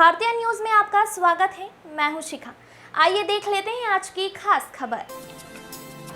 भारतीय न्यूज में आपका स्वागत है। मैं हूं शिखा। आइए देख लेते हैं आज की खास खबर।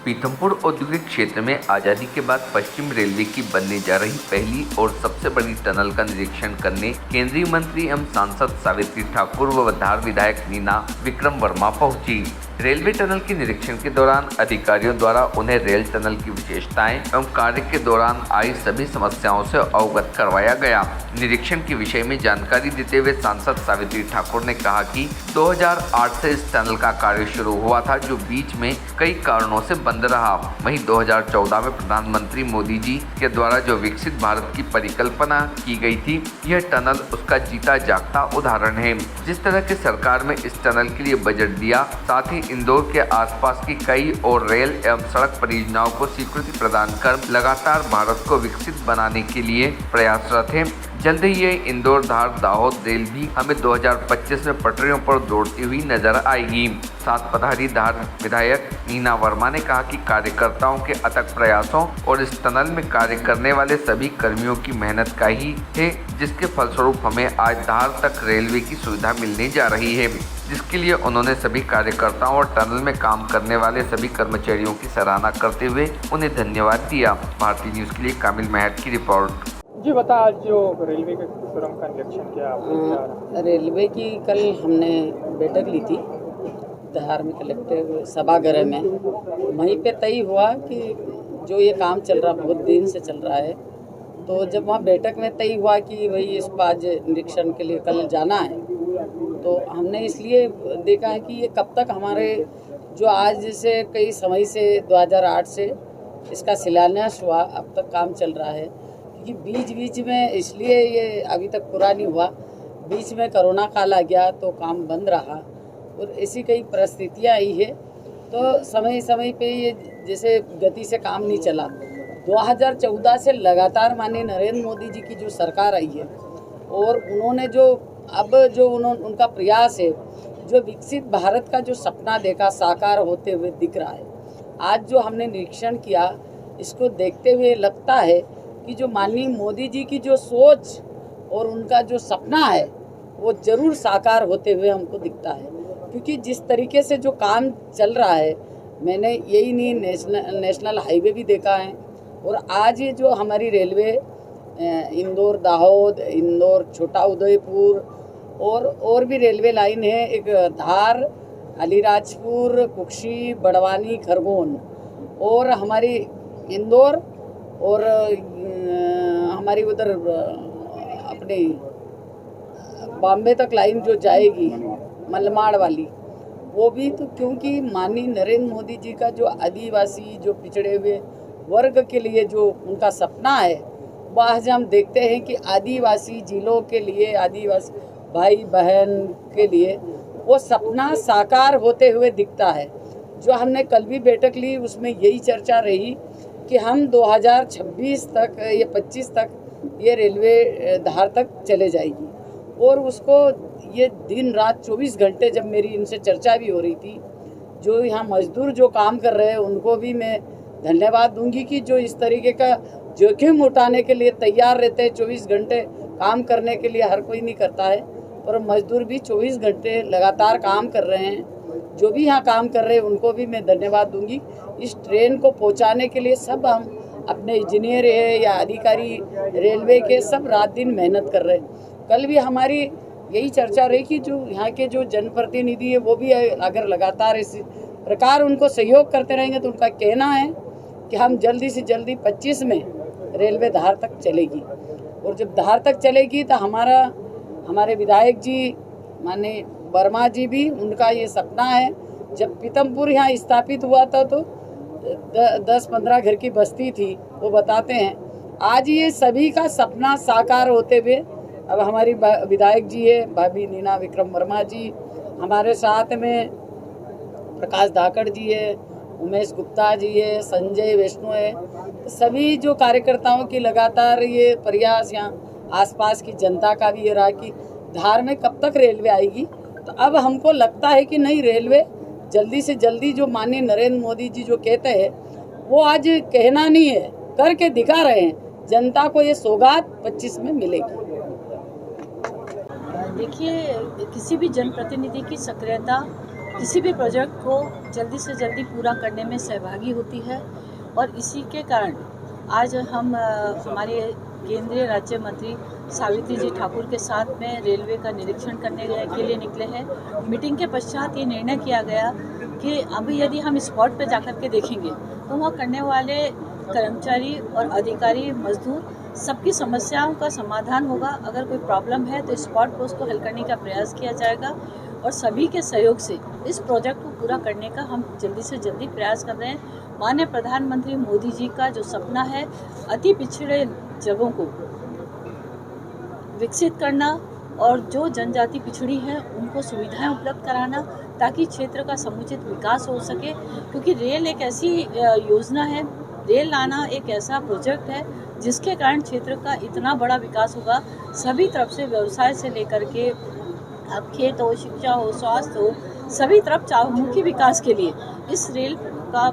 पीथमपुर औद्योगिक क्षेत्र में आजादी के बाद पश्चिम रेलवे की बनने जा रही पहली और सबसे बड़ी टनल का निरीक्षण करने केंद्रीय मंत्री एवं सांसद सावित्री ठाकुर व धार विधायक नीना विक्रम वर्मा पहुंची। रेलवे टनल के निरीक्षण के दौरान अधिकारियों द्वारा उन्हें रेल टनल की विशेषताएं एवं कार्य के दौरान आई सभी समस्याओं से अवगत करवाया गया। निरीक्षण के विषय में जानकारी देते हुए सांसद सावित्री ठाकुर ने कहा कि 2008 से इस टनल का कार्य शुरू हुआ था, जो बीच में कई कारणों से बंद रहा। वहीं 2014 में प्रधानमंत्री मोदी जी के द्वारा जो विकसित भारत की परिकल्पना की गई थी, यह टनल उसका जीता जागता उदाहरण है। जिस तरह की सरकार में इस टनल के लिए बजट दिया, साथ ही इंदौर के आसपास की कई और रेल एवं सड़क परियोजनाओं को स्वीकृति प्रदान कर लगातार भारत को विकसित बनाने के लिए प्रयासरत है। जल्द ही ये इंदौर धार दाहोद रेल भी हमें 2025 में पटरियों पर दौड़ती हुई नजर आएगी। साथ पधारी धार विधायक नीना वर्मा ने कहा कि कार्यकर्ताओं के अथक प्रयासों और इस टनल में कार्य करने वाले सभी कर्मियों की मेहनत का ही है, जिसके फलस्वरूप हमें आज धार तक रेलवे की सुविधा मिलने जा रही है, जिसके लिए उन्होंने सभी कार्यकर्ताओं और टनल में काम करने वाले सभी कर्मचारियों की सराहना करते हुए उन्हें धन्यवाद दिया। भारतीय न्यूज के लिए कामिल महत की रिपोर्ट। जी बता, आज जो रेलवे के सुरंग का निरीक्षण किया आपने? रेलवे की कल हमने बैठक ली थी धार में कलेक्टर सभागृह में। वहीं पे तय हुआ कि जो ये काम चल रहा बहुत दिन से चल रहा है, तो जब वहाँ बैठक में तय हुआ कि भाई इसको आज निरीक्षण के लिए कल जाना है, तो हमने इसलिए देखा है कि ये कब तक हमारे जो आज से कई समय से 2008 से इसका शिलान्यास हुआ, अब तक काम चल रहा है। क्योंकि बीच में इसलिए ये अभी तक पूरा नहीं हुआ, बीच में कोरोना काल आ गया तो काम बंद रहा और ऐसी कई परिस्थितियाँ आई है, तो समय पे ये जैसे गति से काम नहीं चला। 2014 से लगातार माननीय नरेंद्र मोदी जी की जो सरकार आई है और उन्होंने जो उनका प्रयास है, जो विकसित भारत का जो सपना देखा साकार होते हुए दिख रहा है। आज जो हमने निरीक्षण किया, इसको देखते हुए लगता है कि जो माननीय मोदी जी की जो सोच और उनका जो सपना है वो ज़रूर साकार होते हुए हमको दिखता है। क्योंकि जिस तरीके से जो काम चल रहा है, मैंने यही नहीं नेशनल हाईवे भी देखा है, और आज ये जो हमारी रेलवे इंदौर दाहोद, इंदौर छोटा उदयपुर और भी रेलवे लाइन है, एक धार, अलीराजपुर, कुक्षी, बड़वानी, खरगोन, और हमारी इंदौर और हमारी उधर अपनी बॉम्बे तक लाइन जो जाएगी मलमाड़ वाली, वो भी तो क्योंकि माननीय नरेंद्र मोदी जी का जो आदिवासी जो पिछड़े हुए वर्ग के लिए जो उनका सपना है, वो आज हम देखते हैं कि आदिवासी जिलों के लिए, आदिवासी भाई बहन के लिए वो सपना साकार होते हुए दिखता है। जो हमने कल भी बैठक ली, उसमें यही चर्चा रही कि हम 2026 तक या 25 तक ये रेलवे धार तक चले जाएगी, और उसको ये दिन रात 24 घंटे, जब मेरी इनसे चर्चा भी हो रही थी, जो यहाँ मजदूर जो काम कर रहे हैं उनको भी मैं धन्यवाद दूंगी कि जो इस तरीके का जोखिम उठाने के लिए तैयार रहते हैं। 24 घंटे काम करने के लिए हर कोई नहीं करता है, और मजदूर भी 24 घंटे लगातार काम कर रहे हैं। जो भी यहाँ काम कर रहे हैं उनको भी मैं धन्यवाद दूंगी। इस ट्रेन को पहुँचाने के लिए सब हम अपने इंजीनियर है या अधिकारी रेलवे के सब रात दिन मेहनत कर रहे हैं। कल भी हमारी यही चर्चा रही कि जो यहाँ के जो जनप्रतिनिधि है वो भी अगर लगातार इस प्रकार उनको सहयोग करते रहेंगे, तो उनका कहना है कि हम जल्दी से जल्दी 25 में रेलवे धार तक चलेगी। और जब धार तक चलेगी तो हमारे विधायक जी माननीय वर्मा जी भी, उनका ये सपना है। जब पीथमपुर यहाँ स्थापित हुआ था तो 10-15 घर की बस्ती थी, वो बताते हैं आज ये सभी का सपना साकार होते हुए अब हमारी विधायक जी है, भाभी नीना विक्रम वर्मा जी, हमारे साथ में प्रकाश धाकड़ जी है, उमेश गुप्ता जी है, संजय वैष्णो है। तो सभी जो कार्यकर्ताओं की लगातार ये प्रयास, यहाँ आसपास की जनता का भी ये रहा कि धार में कब तक रेलवे आएगी। तो अब हमको लगता है कि नहीं, रेलवे जल्दी से जल्दी, जो माननीय नरेंद्र मोदी जी जो कहते हैं वो आज कहना नहीं है, करके दिखा रहे हैं। जनता को ये सौगात 25 में मिलेगी। देखिए, किसी भी जनप्रतिनिधि की सक्रियता किसी भी प्रोजेक्ट को जल्दी से जल्दी पूरा करने में सहभागी होती है और इसी के कारण आज हम हमारे केंद्रीय राज्य मंत्री सावित्री जी ठाकुर के साथ में रेलवे का निरीक्षण करने के लिए निकले हैं। मीटिंग के पश्चात ये निर्णय किया गया कि अभी यदि हम स्पॉट पर जाकर के देखेंगे तो वहाँ करने वाले कर्मचारी और अधिकारी मजदूर सबकी समस्याओं का समाधान होगा। अगर कोई प्रॉब्लम है तो स्पॉट पर उसको हल करने का प्रयास किया जाएगा और सभी के सहयोग से इस प्रोजेक्ट को पूरा करने का हम जल्दी से जल्दी प्रयास कर रहे हैं। माननीय प्रधानमंत्री मोदी जी का जो सपना है अति पिछड़े जगहों को विकसित करना और जो जनजाति पिछड़ी है उनको सुविधाएं उपलब्ध कराना ताकि क्षेत्र का समुचित विकास हो सके, क्योंकि रेल एक ऐसी योजना है, रेल लाना एक ऐसा प्रोजेक्ट है जिसके कारण क्षेत्र का इतना बड़ा विकास होगा। सभी तरफ से व्यवसाय से लेकर के अब खेत हो, शिक्षा हो, स्वास्थ्य हो, सभी तरफ चहुमुखी विकास के लिए इस रेल का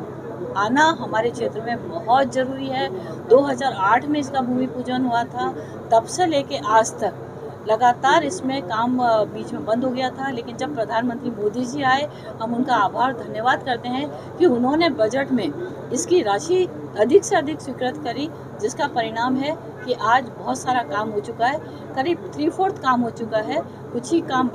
आना हमारे क्षेत्र में बहुत ज़रूरी है। 2008 में इसका भूमि पूजन हुआ था, तब से लेके आज तक लगातार इसमें काम बीच में बंद हो गया था, लेकिन जब प्रधानमंत्री मोदी जी आए हम उनका आभार धन्यवाद करते हैं कि उन्होंने बजट में इसकी राशि अधिक से अधिक स्वीकृत करी, जिसका परिणाम है कि आज बहुत सारा काम हो चुका है, करीब 3/4 काम हो चुका है, कुछ ही काम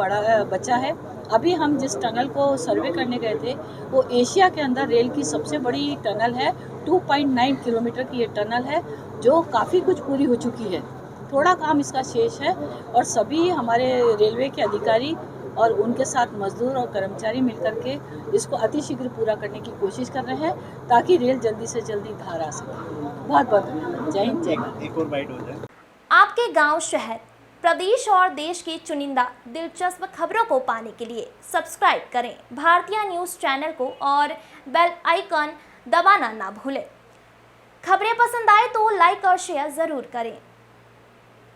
बचा है। अभी हम जिस टनल को सर्वे करने गए थे वो एशिया के अंदर रेल की सबसे बड़ी टनल है। 2.9 किलोमीटर की ये टनल है जो काफ़ी कुछ पूरी हो चुकी है। थोड़ा काम इसका शेष है और सभी हमारे रेलवे के अधिकारी और उनके साथ मजदूर और कर्मचारी मिलकर के इसको अतिशीघ्र पूरा करने की कोशिश कर रहे हैं ताकि रेल जल्दी से जल्दी धार आ सके। बहुत बहुत धन्यवाद। जय हिंद, जय भारत। एक और बाइट हो जाए। आपके गांव, शहर, प्रदेश और देश की चुनिंदा दिलचस्प खबरों को पाने के लिए सब्सक्राइब करें भारतीय न्यूज़ चैनल को और बेल आइकन दबाना ना भूलें। खबरें पसंद आए तो लाइक और शेयर ज़रूर करें।